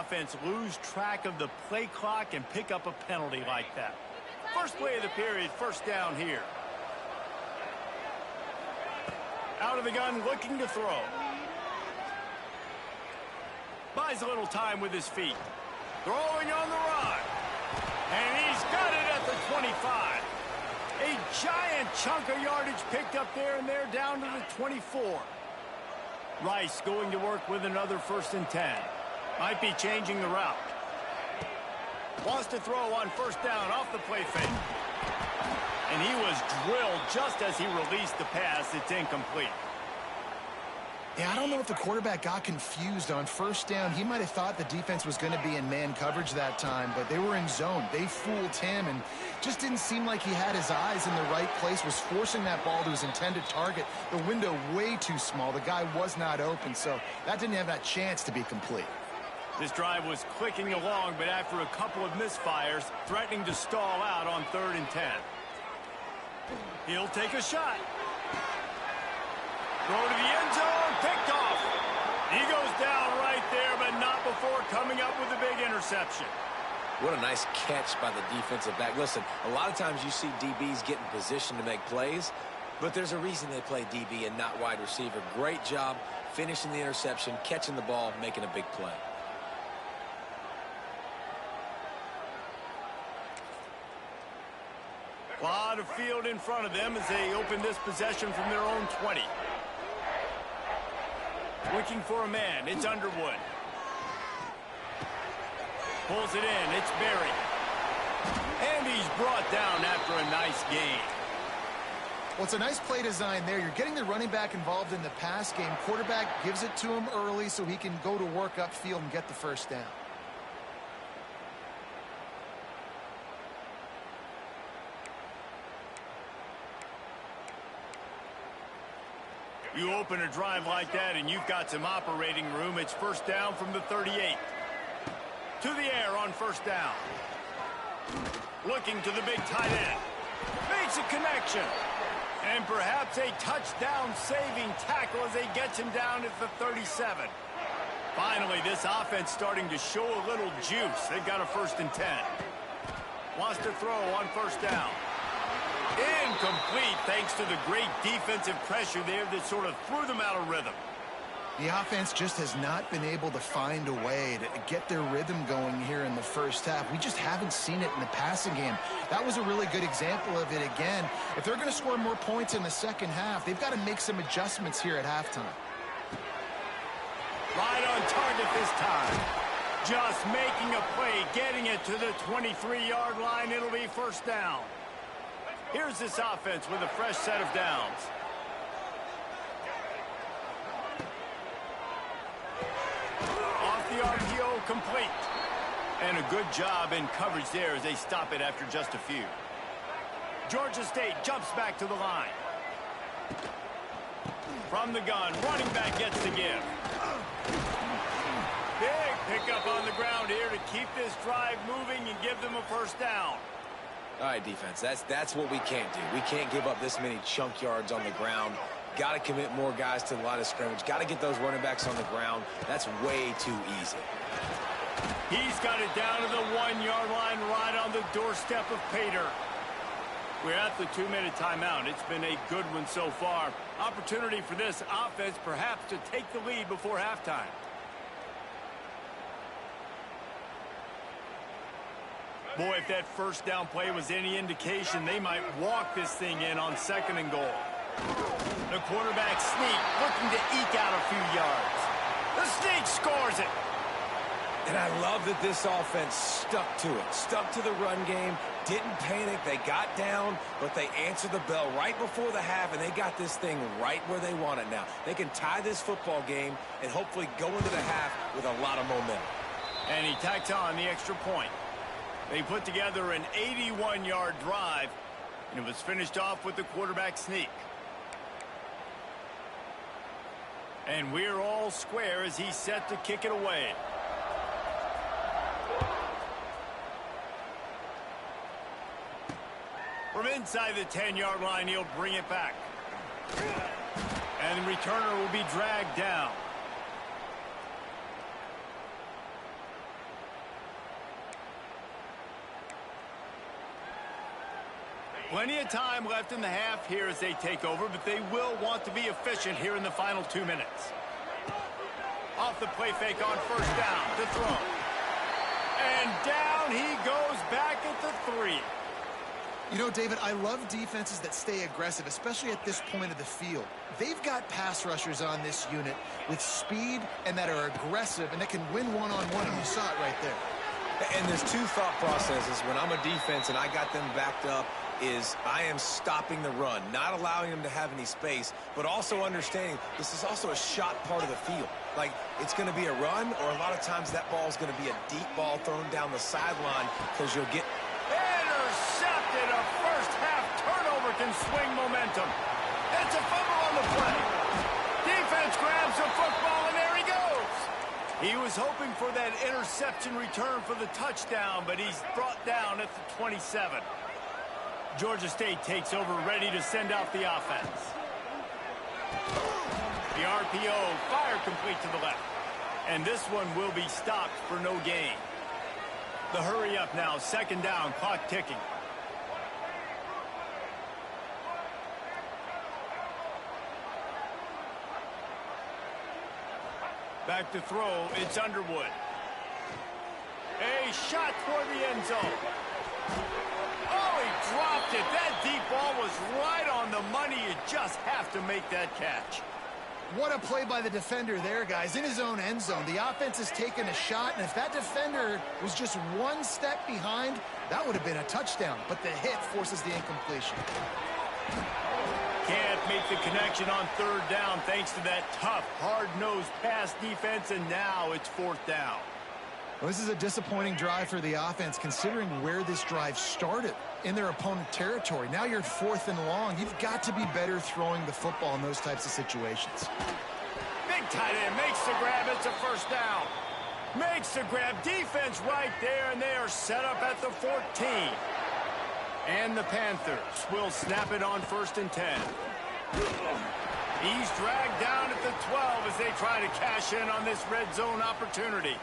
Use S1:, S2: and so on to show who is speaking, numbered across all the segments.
S1: offense lose track of the play clock and pick up a penalty like that. First play of the period, first down here. Out of the gun, looking to throw. Buys a little time with his feet. Throwing on the run. And he's got it at the 25. A giant chunk of yardage picked up there, and they're down to the 24. Rice going to work with another 1st and 10. Might be changing the route. Wants to throw on first down off the play fake. And he was drilled just as he released the pass. It's incomplete.
S2: Yeah, I don't know if the quarterback got confused on first down. He might have thought the defense was going to be in man coverage that time, but they were in zone. They fooled him and just didn't seem like he had his eyes in the right place, was forcing that ball to his intended target. The window way too small. The guy was not open, so that didn't have that chance to be complete.
S1: This drive was clicking along, but after a couple of misfires, threatening to stall out on 3rd and 10. He'll take a shot. Throw to the end zone, picked off. He goes down right there, but not before coming up with a big interception.
S3: What a nice catch by the defensive back. Listen, a lot of times you see DBs get in position to make plays, but there's a reason they play DB and not wide receiver. Great job finishing the interception, catching the ball, making a big play.
S1: A lot of field in front of them as they open this possession from their own 20. Looking for a man. It's Underwood. Pulls it in. It's Berry. And he's brought down after a nice gain.
S2: Well, it's a nice play design there. You're getting the running back involved in the pass game. Quarterback gives it to him early so he can go to work upfield and get the first down.
S1: You open a drive like that and you've got some operating room. It's first down from the 38. To the air on first down. Looking to the big tight end. Makes a connection. And perhaps a touchdown-saving tackle as they get him down at the 37. Finally, this offense starting to show a little juice. They've got a 1st and 10. Wants to throw on first down. Incomplete thanks to the great defensive pressure there that sort of threw them out of rhythm.
S2: The offense just has not been able to find a way to get their rhythm going here in the first half. We just haven't seen it in the passing game. That was a really good example of it again. If they're going to score more points in the second half, they've got to make some adjustments here at halftime.
S1: Right on target this time. Just making a play, getting it to the 23-yard line. It'll be first down. Here's this offense with a fresh set of downs. Off the RPO, complete. And a good job in coverage there as they stop it after just a few. Georgia State jumps back to the line. From the gun, running back gets the give. Big pickup on the ground here to keep this drive moving and give them a first down.
S3: All right, defense, that's what we can't do. We can't give up this many chunk yards on the ground. Got to commit more guys to the line of scrimmage. Got to get those running backs on the ground. That's way too easy.
S1: He's got it down to the 1-yard line right on the doorstep of Pater. We're at the 2-minute timeout. It's been a good one so far. Opportunity for this offense perhaps to take the lead before halftime. Boy, if that first down play was any indication, they might walk this thing in on 2nd and goal. The quarterback sneak, looking to eke out a few yards. The sneak scores it.
S3: And I love that this offense stuck to it. Stuck to the run game, didn't panic. They got down, but they answered the bell right before the half, and they got this thing right where they want it now. They can tie this football game and hopefully go into the half with a lot of momentum.
S1: And he tacks on the extra point. They put together an 81-yard drive, and it was finished off with the quarterback sneak. And we're all square as he's set to kick it away. From inside the 10-yard line, he'll bring it back. And the returner will be dragged down. Plenty of time left in the half here as they take over, but they will want to be efficient here in the final 2 minutes. Off the play fake on first down to throw. And down he goes back at the 3.
S2: You know, David, I love defenses that stay aggressive, especially at this point of the field. They've got pass rushers on this unit with speed and that are aggressive and that can win one-on-one, and you saw it right there.
S3: And there's two thought processes when I'm a defense and I got them backed up is I am stopping the run, not allowing them to have any space, but also understanding this is also a shot part of the field. Like, it's going to be a run, or a lot of times that ball is going to be a deep ball thrown down the sideline because you'll get...
S1: Intercepted! A first-half turnover can swing momentum. It's a fumble on the play. Defense grabs the football, and there he goes. He was hoping for that interception return for the touchdown, but he's brought down at the 27. Georgia State takes over, ready to send out the offense. The RPO, fire complete to the left. And this one will be stopped for no gain. The hurry up now, second down, clock ticking. Back to throw, it's Underwood. A shot toward the end zone. Oh, he dropped it. That deep ball was right on the money. You just have to make that catch.
S2: What a play by the defender there, guys. In his own end zone. The offense has taken a shot, and if that defender was just one step behind, that would have been a touchdown. But the hit forces the incompletion.
S1: Can't make the connection on third down thanks to that tough, hard-nosed pass defense, and now it's fourth down.
S2: Well, this is a disappointing drive for the offense, considering where this drive started in their opponent territory. Now you're 4th and long. You've got to be better throwing the football in those types of situations.
S1: Big tight end makes the grab. It's a first down. Makes the grab. Defense right there, and they are set up at the 14. And the Panthers will snap it on 1st and 10. He's dragged down at the 12 as they try to cash in on this red zone opportunity.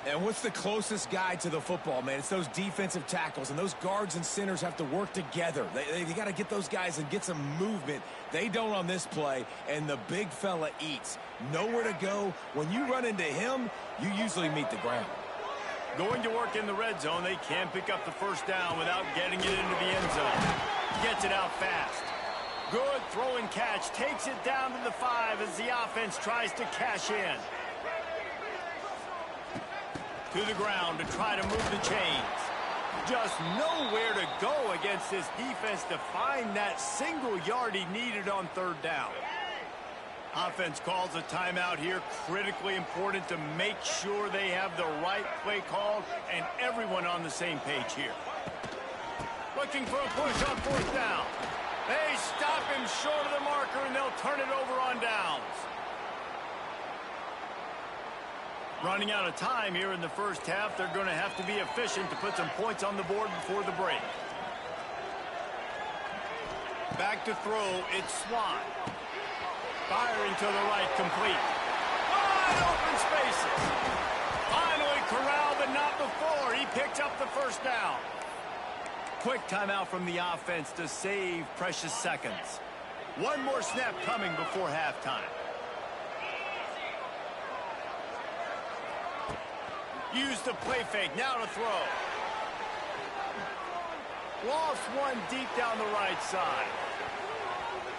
S3: And what's the closest guy to the football, man? It's those defensive tackles, and those guards and centers have to work together. They got to get those guys and get some movement. They don't on this play, and the big fella eats. Nowhere to go. When you run into him, you usually meet the ground.
S1: Going to work in the red zone, they can't pick up the first down without getting it into the end zone. Gets it out fast. Good throw and catch. Takes it down to the 5 as the offense tries to cash in. To the ground to try to move the chains. Just nowhere to go against this defense to find that single yard he needed on third down. Offense calls a timeout here. Critically important to make sure they have the right play called and everyone on the same page here. Looking for a push on fourth down. They stop him short of the marker, and they'll turn it over on downs. Running out of time here in the first half. They're going to have to be efficient to put some points on the board before the break. Back to throw, it's Swan. Firing to the right, complete. Wide open spaces. Finally corralled, but not before. He picks up the first down. Quick timeout from the offense to save precious seconds. One more snap coming before halftime. Use the play fake, now to throw. Lost one deep down the right side.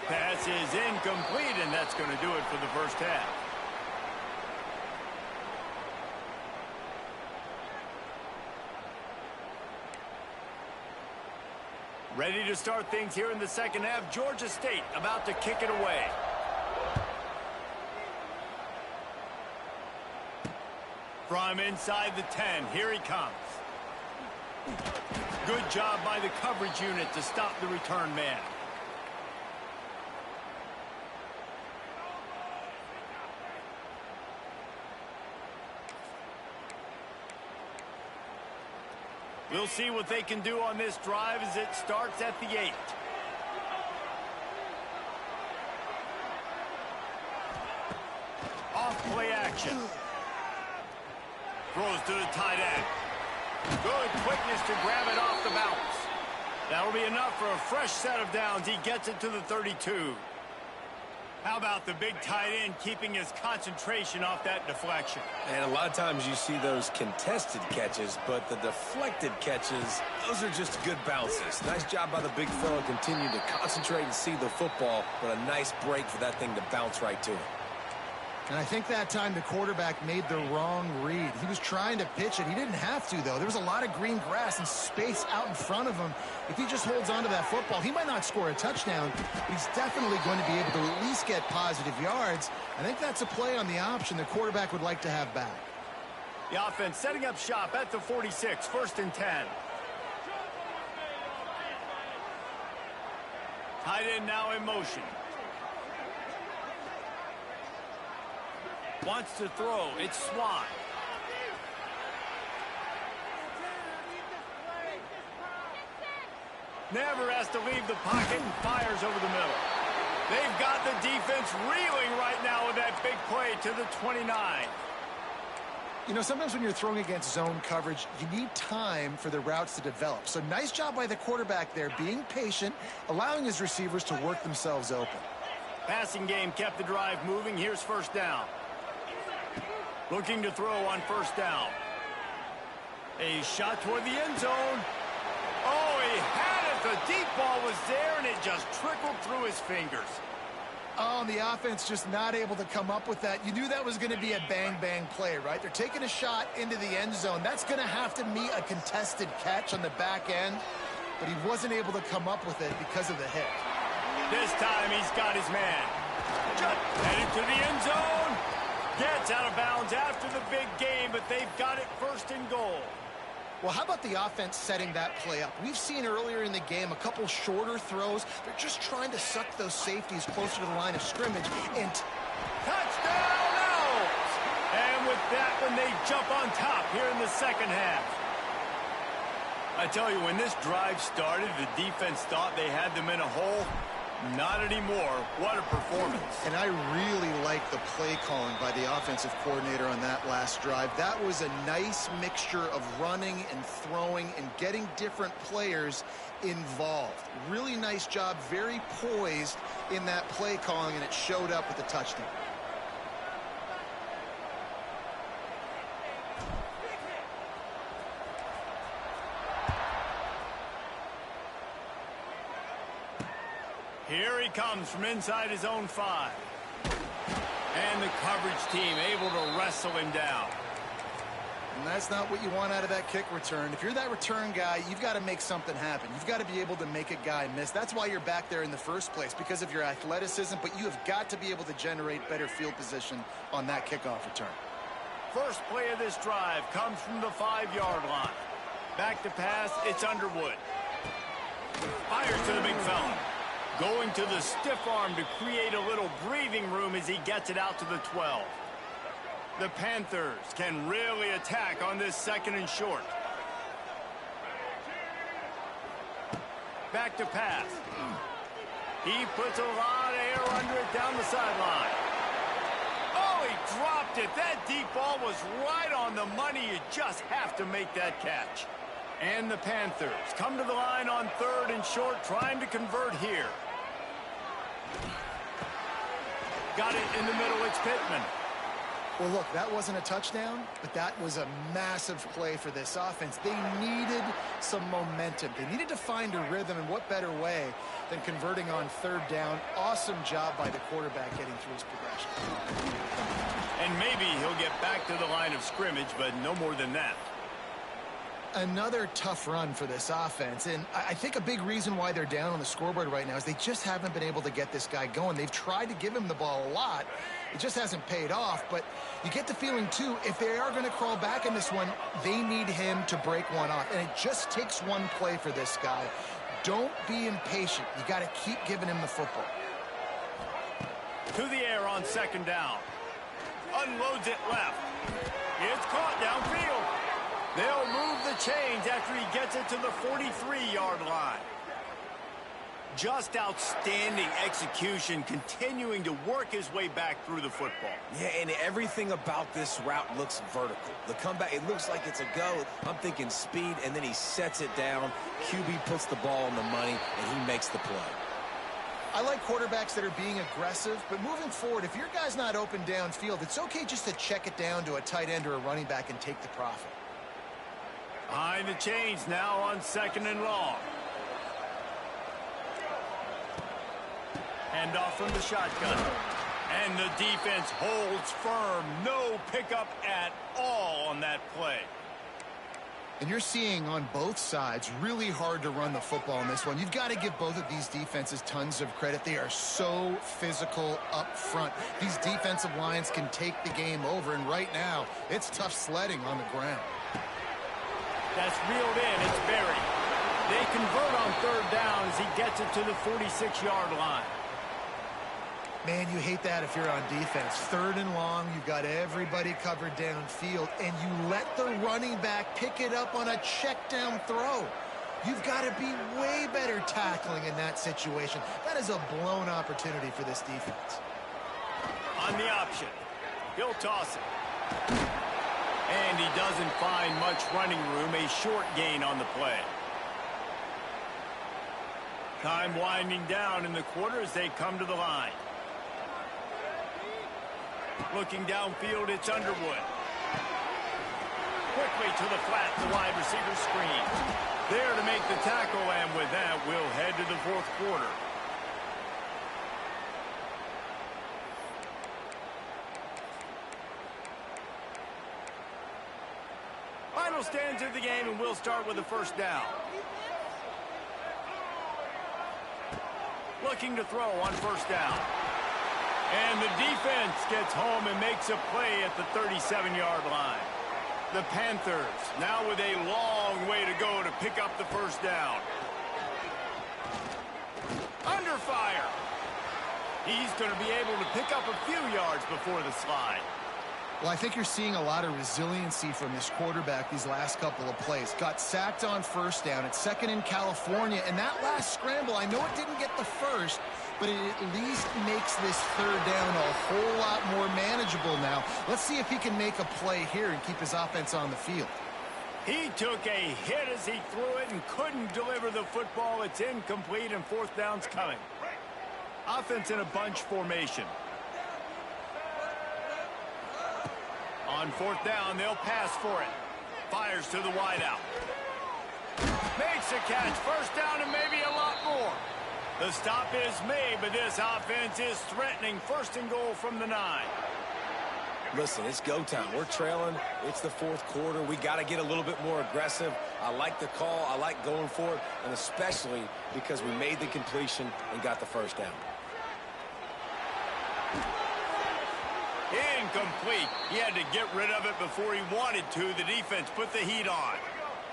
S1: Pass is incomplete, and that's going to do it for the first half. Ready to start things here in the second half. Georgia State about to kick it away. From inside the 10, here he comes. Good job by the coverage unit to stop the return man. We'll see what they can do on this drive as it starts at the 8. Off play action. Throws to the tight end. Good quickness to grab it off the bounce. That'll be enough for a fresh set of downs. He gets it to the 32. How about the big tight end keeping his concentration off that deflection?
S3: And a lot of times you see those contested catches, but the deflected catches, those are just good bounces. Nice job by the big fella continuing to concentrate and see the football, but a nice break for that thing to bounce right to him.
S2: And I think that time the quarterback made the wrong read. He was trying to pitch it. He didn't have to, though. There was a lot of green grass and space out in front of him. If he just holds on to that football, he might not score a touchdown, but he's definitely going to be able to at least get positive yards. I think that's a play on the option the quarterback would like to have back.
S1: The offense setting up shop at the 46, 1st and 10. Tight end now in motion. Wants to throw. It's Swann. Never has to leave the pocket and fires over the middle. They've got the defense reeling right now with that big play to the 29.
S2: You know, sometimes when you're throwing against zone coverage, you need time for the routes to develop. So nice job by the quarterback there, being patient, allowing his receivers to work themselves open.
S1: Passing game kept the drive moving. Here's 1st down. Looking to throw on 1st down. A shot toward the end zone. Oh, he had it. The deep ball was there, and it just trickled through his fingers.
S2: Oh, and the offense just not able to come up with that. You knew that was going to be a bang-bang play, right? They're taking a shot into the end zone. That's going to have to meet a contested catch on the back end, but he wasn't able to come up with it because of the hit.
S1: This time he's got his man. Just headed to the end zone. Gets out of bounds after the big game, but they've got it 1st and goal.
S2: Well, how about the offense setting that play up? We've seen earlier in the game a couple shorter throws. They're just trying to suck those safeties closer to the line of scrimmage. And
S1: touchdown out! And with that one, they jump on top here in the 2nd half. I tell you, when this drive started, the defense thought they had them in a hole. Not anymore. What a performance.
S2: And I really like the play calling by the offensive coordinator on that last drive. That was a nice mixture of running and throwing and getting different players involved. Really nice job, very poised in that play calling, and it showed up with the touchdown.
S1: Here he comes from inside his own 5. And the coverage team able to wrestle him down.
S2: And that's not what you want out of that kick return. If you're that return guy, you've got to make something happen. You've got to be able to make a guy miss. That's why you're back there in the first place, because of your athleticism, but you have got to be able to generate better field position on that kickoff return.
S1: First play of this drive comes from the 5-yard line. Back to pass, it's Underwood. Fires to the big fella. Going to the stiff arm to create a little breathing room as he gets it out to the 12. The Panthers can really attack on this 2nd and short. Back to pass. He puts a lot of air under it down the sideline. Oh, he dropped it. That deep ball was right on the money. You just have to make that catch. And the Panthers come to the line on 3rd and short, trying to convert here. Got it in the middle. It's Pittman.
S2: Well, look, that wasn't a touchdown, but that was a massive play for this offense. They needed some momentum. They needed to find a rhythm, and what better way than converting on 3rd down. Awesome job by the quarterback getting through his progression.
S1: And maybe he'll get back to the line of scrimmage, but no more than that.
S2: Another tough run for this offense, and I think a big reason why they're down on the scoreboard right now is they just haven't been able to get this guy going. They've tried to give him the ball a lot. It just hasn't paid off, but you get the feeling, too, if they are going to crawl back in this one, they need him to break one off, and it just takes one play for this guy. Don't be impatient. You got to keep giving him the football.
S1: To the air on 2nd down. Unloads it left. It's caught downfield. They'll move the chains after he gets it to the 43-yard line. Just outstanding execution, continuing to work his way back through the football.
S3: Yeah, and everything about this route looks vertical. The comeback, it looks like it's a go. I'm thinking speed, and then he sets it down. QB puts the ball on the money, and he makes the play.
S2: I like quarterbacks that are being aggressive, but moving forward, if your guy's not open downfield, it's okay just to check it down to a tight end or a running back and take the profit.
S1: Behind the chains now on 2nd and long. Hand off from the shotgun. And the defense holds firm. No pickup at all on that play.
S2: And you're seeing on both sides really hard to run the football in this one. You've got to give both of these defenses tons of credit. They are so physical up front. These defensive lines can take the game over, and right now, it's tough sledding on the ground.
S1: That's reeled in. It's buried. They convert on 3rd down as he gets it to the 46-yard line.
S2: Man, you hate that if you're on defense. 3rd and long, you've got everybody covered downfield, and you let the running back pick it up on a check down throw. You've got to be way better tackling in that situation. That is a blown opportunity for this defense.
S1: On the option, he'll toss it. And he doesn't find much running room, a short gain on the play. Time winding down in the quarter as they come to the line. Looking downfield, it's Underwood. Quickly to the flat, the wide receiver screen. There to make the tackle, and with that, we'll head to the 4th quarter. Final stands of the game, and we'll start with the 1st down. Looking to throw on 1st down. And the defense gets home and makes a play at the 37-yard line. The Panthers now with a long way to go to pick up the 1st down. Under fire. He's going to be able to pick up a few yards before the slide.
S2: Well, I think you're seeing a lot of resiliency from this quarterback these last couple of plays. Got sacked on 1st down. It's 2nd in California. And that last scramble, I know it didn't get the first, but it at least makes this 3rd down a whole lot more manageable now. Let's see if he can make a play here and keep his offense on the field.
S1: He took a hit as he threw it and couldn't deliver the football. It's incomplete, and 4th down's coming. Offense in a bunch formation. On 4th down, they'll pass for it. Fires to the wideout. Makes a catch. 1st down and maybe a lot more. The stop is made, but this offense is threatening. 1st and goal from the 9.
S3: Listen, it's go time. We're trailing. It's the 4th quarter. We got to get a little bit more aggressive. I like the call. I like going for it, and especially because we made the completion and got the 1st down.
S1: Incomplete. He had to get rid of it before he wanted to. The defense put the heat on.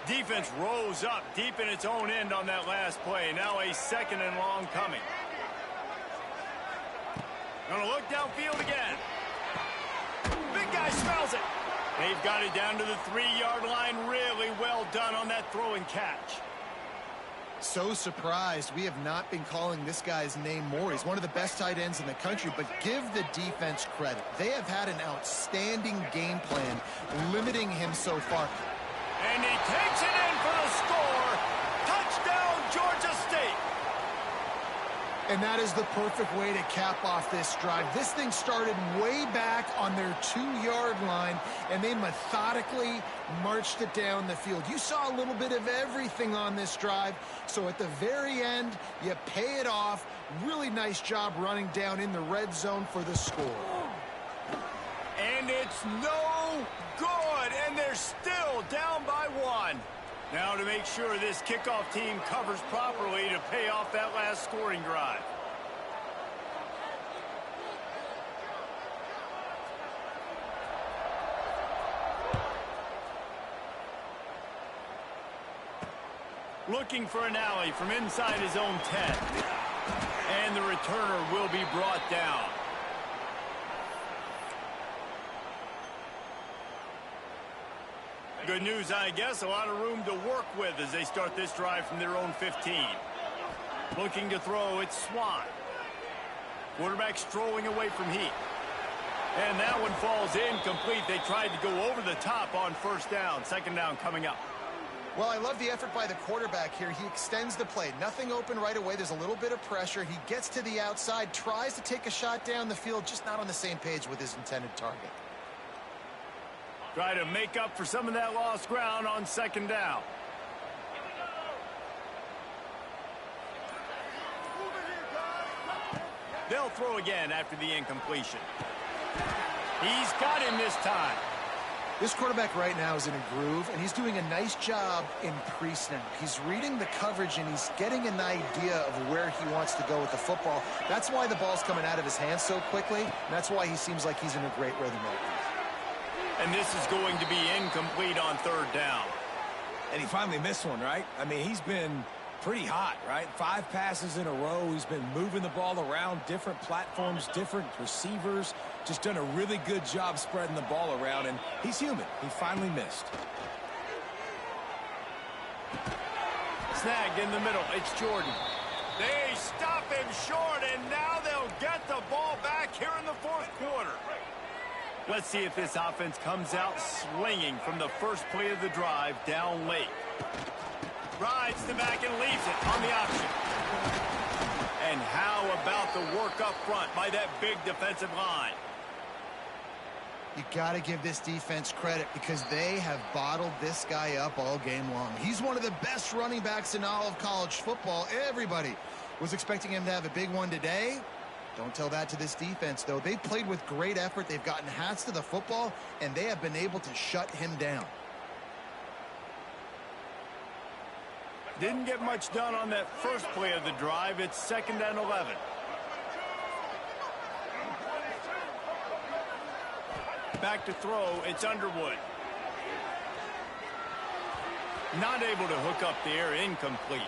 S1: Defense rose up deep in its own end on that last play. Now a 2nd and long coming. Gonna look downfield again. Big guy smells it. They've got it down to the 3-yard line. Really well done on that throw and catch.
S2: So surprised we have not been calling this guy's name more. He's one of the best tight ends in the country, but give the defense credit. They have had an outstanding game plan limiting him so far.
S1: And he takes it in for the score. Touchdown, Georgia State.
S2: And that is the perfect way to cap off this drive. This thing started way back on their 2-yard line, and they methodically marched it down the field. You saw a little bit of everything on this drive, so at the very end, you pay it off. Really nice job running down in the red zone for the score.
S1: And it's no good, and they're still down by 1. Now to make sure this kickoff team covers properly to pay off that last scoring drive. Looking for an alley from inside his own 10. And the returner will be brought down. Good news, I guess. A lot of room to work with as they start this drive from their own 15. Looking to throw, it's Swan. Quarterback strolling away from Heath. And that one falls incomplete. They tried to go over the top on first down. Second down coming up.
S2: Well, I love the effort by the quarterback here. He extends the play. Nothing open right away. There's a little bit of pressure. He gets to the outside, tries to take a shot down the field, just not on the same page with his intended target.
S1: Try to make up for some of that lost ground on second down. They'll throw again after the incompletion. He's got him this time.
S2: This quarterback right now is in a groove, and he's doing a nice job in pre-snap. He's reading the coverage, and he's getting an idea of where he wants to go with the football. That's why the ball's coming out of his hands so quickly, and that's why he seems like he's in a great rhythm right now.
S1: And this is going to be incomplete on third down.
S3: And he finally missed one, right? I mean, he's been pretty hot, right? 5 passes in a row. He's been moving the ball around, different platforms, different receivers. Just done a really good job spreading the ball around, and he's human. He finally missed.
S1: Snagged in the middle. It's Jordan. They stop him short, and now they'll get the ball back here in the fourth quarter. Let's see if this offense comes out swinging from the first play of the drive down late. Rides the back and leaves it on the option. And how about the work up front by that big defensive line?
S2: You got to give this defense credit because they have bottled this guy up all game long. He's one of the best running backs in all of college football. Everybody was expecting him to have a big one today. Don't tell that to this defense, though. They played with great effort. They've gotten hats to the football, and they have been able to shut him down.
S1: Didn't get much done on that first play of the drive. It's 2nd and 11. Back to throw, it's Underwood. Not able to hook up there, incomplete.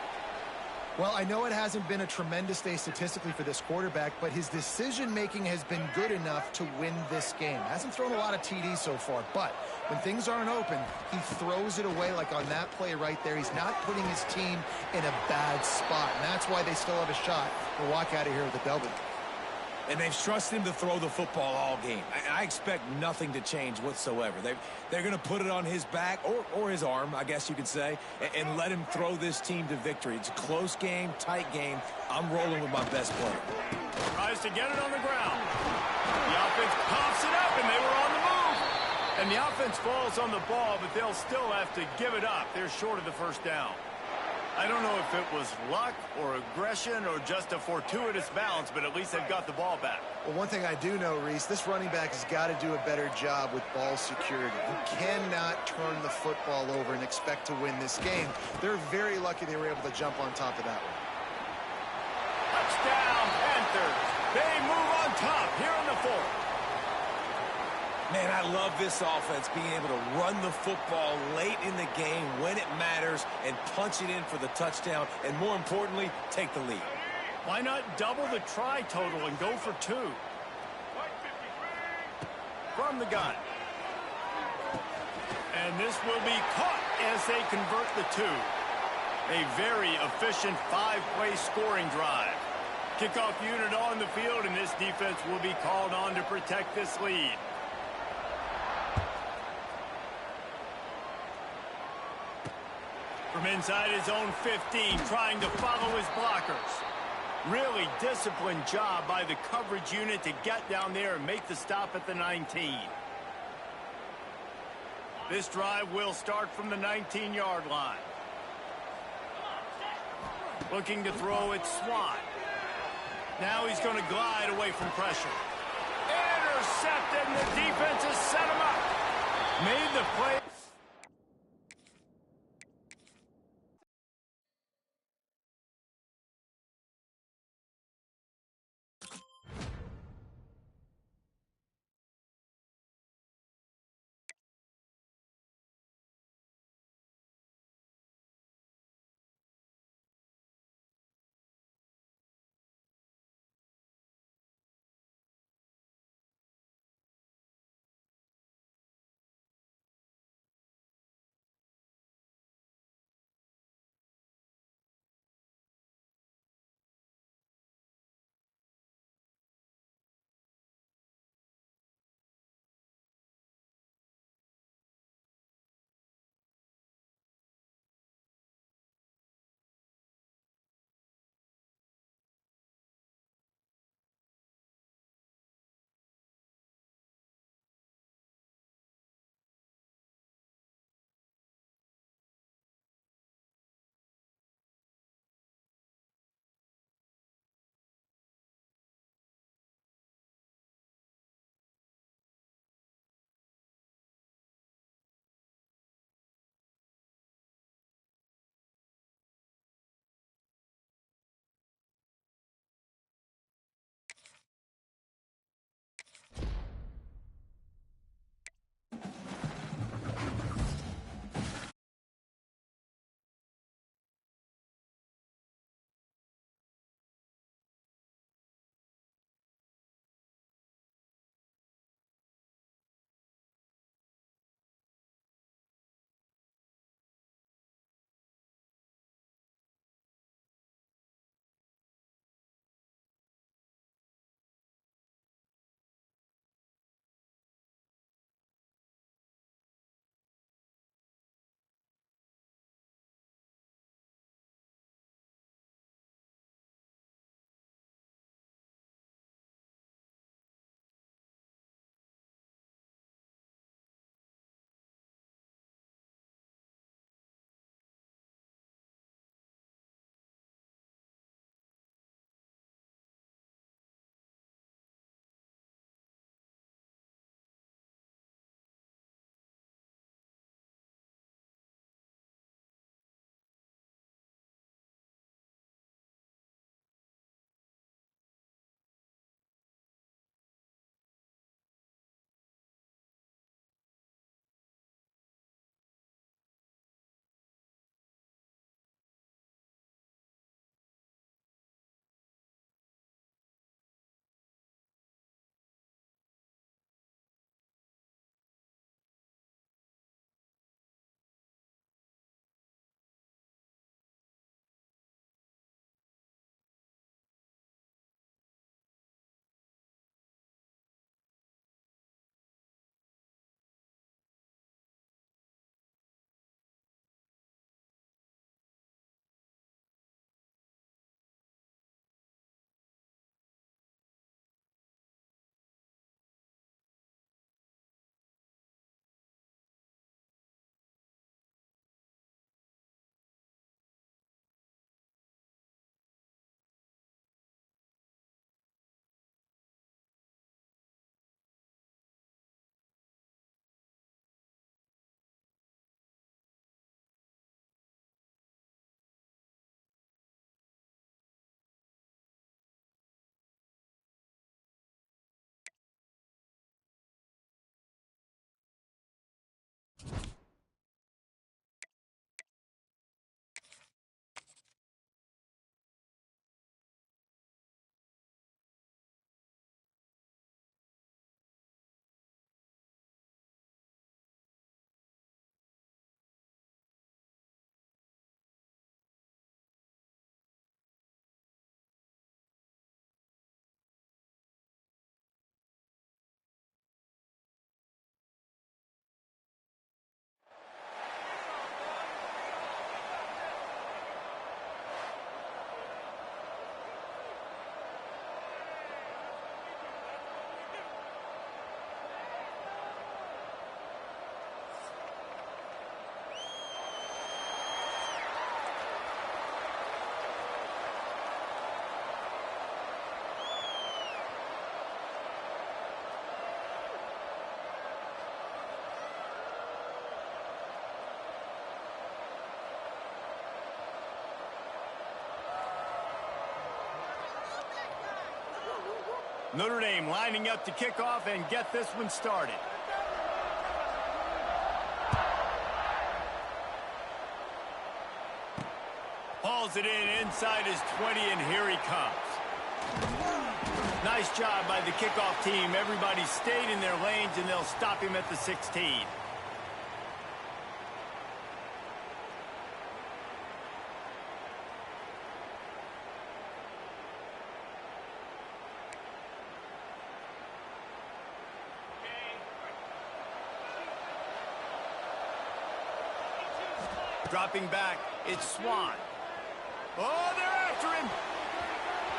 S2: Well, I know it hasn't been a tremendous day statistically for this quarterback, but his decision-making has been good enough to win this game. Hasn't thrown a lot of TDs so far, but when things aren't open, he throws it away like on that play right there. He's not putting his team in a bad spot, and that's why they still have a shot to walk out of here with a W.
S3: And they've trusted him to throw the football all game. I expect nothing to change whatsoever. They're going to put it on his back, or his arm, I guess you could say, and let him throw this team to victory. It's a close game, tight game. I'm rolling with my best player.
S1: Tries to get it on the ground. The offense pops it up, and they were on the move. And the offense falls on the ball, but they'll still have to give it up. They're short of the first down. I don't know if it was luck or aggression or just a fortuitous bounce, but at least they've got the ball back.
S2: Well, one thing I do know, Reese, this running back has got to do a better job with ball security. You cannot turn the football over and expect to win this game. They're very lucky they were able to jump on top of that one.
S1: Touchdown, Panthers. They move on top here in the fourth.
S3: Man, I love this offense being able to run the football late in the game when it matters and punch it in for the touchdown and, more importantly, take the lead.
S1: Why not double the try total and go for 2? From the gun. And this will be caught as they convert the 2. A very efficient 5-play scoring drive. Kickoff unit on the field, and this defense will be called on to protect this lead. From inside his own 15, trying to follow his blockers. Really disciplined job by the coverage unit to get down there and make the stop at the 19. This drive will start from the 19-yard line. Looking to throw it, Swan. Now he's going to glide away from pressure. Intercepted, and the defense has set him up. Made the play. Notre Dame lining up to kick off and get this one started. Hauls it in inside his 20, and here he comes. Nice job by the kickoff team. Everybody stayed in their lanes, and they'll stop him at the 16. Dropping back, it's Swann. Oh, they're after him.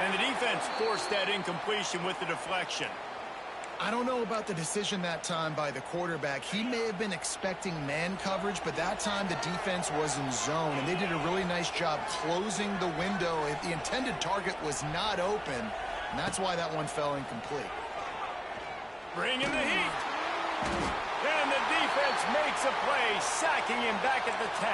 S1: And the defense forced that incompletion with the deflection.
S2: I don't know about the decision that time by the quarterback. He may have been expecting man coverage, but that time the defense was in zone, and they did a really nice job closing the window. The intended target was not open, and that's why that one fell incomplete.
S1: Bringing the heat. And the defense makes a play, sacking him back at the 10.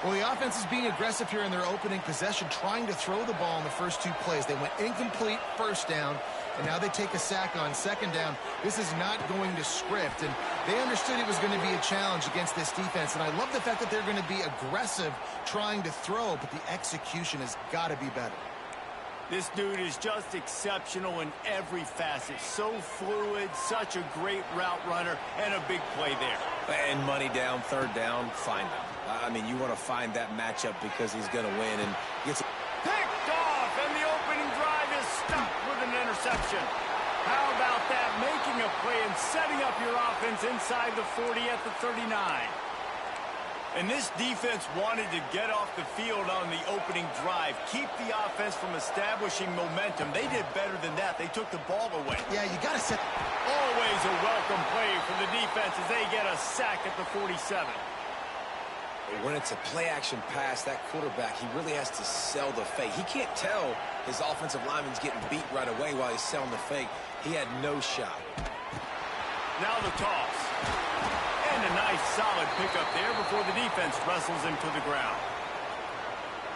S2: Well, the offense is being aggressive here in their opening possession, trying to throw the ball in the first two plays. They went incomplete first down, and now they take a sack on second down. This is not going to script, and they understood it was going to be a challenge against this defense, and I love the fact that they're going to be aggressive trying to throw, but the execution has got to be better.
S1: This dude is just exceptional in every facet. So fluid, such a great route runner, and a big play there.
S3: And money down, third down, find him. I mean, you want to find that matchup because he's going to win, and gets
S1: picked off, and the opening drive is stopped with an interception. How about that? Making a play and setting up your offense inside the 40 at the 39. And this defense wanted to get off the field on the opening drive, keep the offense from establishing momentum. They did better than that. They took the ball away.
S2: Yeah, you got to set.
S1: Always a welcome play for the defense as they get a sack at the 47.
S3: When it's a play-action pass, that quarterback, he really has to sell the fake. He can't tell his offensive lineman's getting beat right away while he's selling the fake. He had no shot.
S1: Now the toss. And a nice solid pickup there before the defense wrestles him to the ground.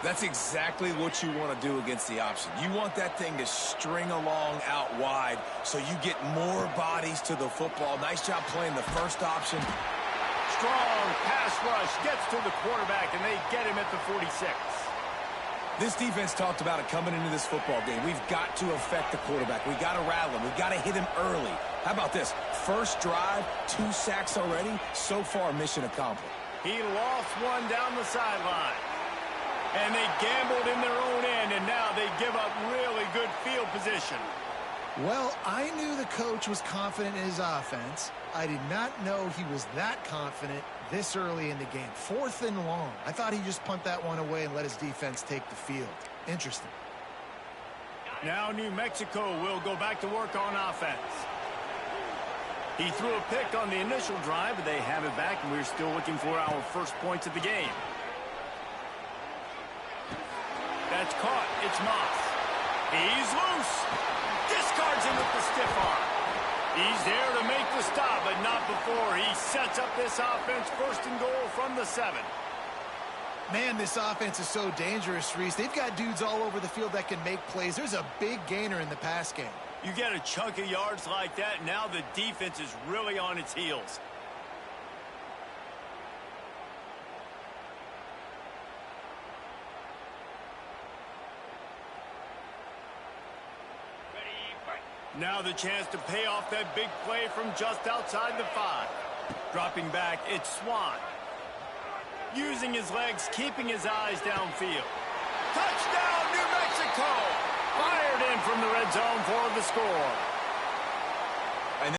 S3: That's exactly what you want to do against the option. You want that thing to string along out wide so you get more bodies to the football. Nice job playing the first option.
S1: Strong pass rush gets to the quarterback, and they get him at the 46.
S3: This defense talked about it coming into this football game. We've got to affect the quarterback. We've got to rattle him. We've got to hit him early. How about this? First drive, 2 sacks already. So far, mission accomplished.
S1: He lost one down the sideline. And they gambled in their own end, and now they give up really good field position.
S2: Well, I knew the coach was confident in his offense. I did not know he was that confident this early in the game. 4th and long. I thought he'd just punt that one away and let his defense take the field. Interesting.
S1: Now New Mexico will go back to work on offense. He threw a pick on the initial drive, but they have it back, and we're still looking for our first points of the game. That's caught. It's Moss. He's loose. Discards him with the stiff arm. He's there to make the stop, but not before he sets up this offense. 1st and goal from the 7.
S2: Man, this offense is so dangerous, Reese. They've got dudes all over the field that can make plays. There's a big gainer in the pass game.
S1: You get a chunk of yards like that, now the defense is really on its heels. Now the chance to pay off that big play from just outside the 5. Dropping back, it's Swann. Using his legs, keeping his eyes downfield. Touchdown, New Mexico! Fired in from the red zone for the score.